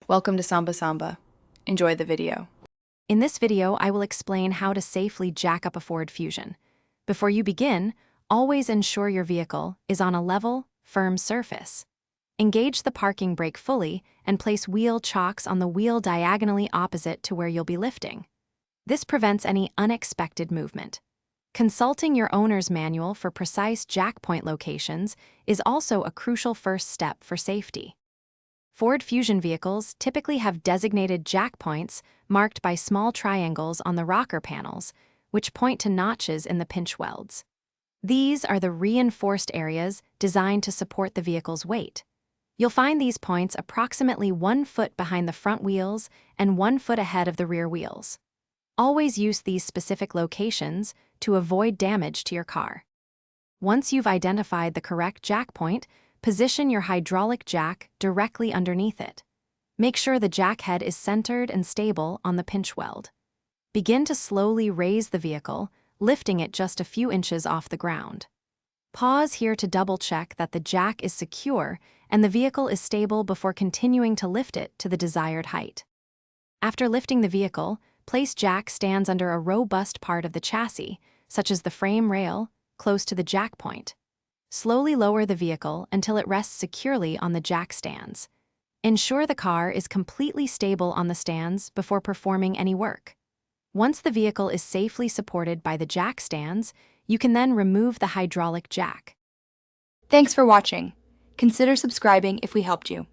Welcome to Samba Samba. Enjoy the video. In this video, I will explain how to safely jack up a Ford Fusion. Before you begin, always ensure your vehicle is on a level, firm surface. Engage the parking brake fully and place wheel chocks on the wheel diagonally opposite to where you'll be lifting. This prevents any unexpected movement. Consulting your owner's manual for precise jack point locations is also a crucial first step for safety. Ford Fusion vehicles typically have designated jack points marked by small triangles on the rocker panels, which point to notches in the pinch welds. These are the reinforced areas designed to support the vehicle's weight. You'll find these points approximately 1 foot behind the front wheels and 1 foot ahead of the rear wheels. Always use these specific locations to avoid damage to your car. Once you've identified the correct jack point, position your hydraulic jack directly underneath it. Make sure the jack head is centered and stable on the pinch weld. Begin to slowly raise the vehicle, lifting it just a few inches off the ground. Pause here to double-check that the jack is secure and the vehicle is stable before continuing to lift it to the desired height. After lifting the vehicle, place jack stands under a robust part of the chassis, such as the frame rail, close to the jack point. Slowly lower the vehicle until it rests securely on the jack stands. Ensure the car is completely stable on the stands before performing any work. Once the vehicle is safely supported by the jack stands, you can then remove the hydraulic jack. Thanks for watching. Consider subscribing if we helped you.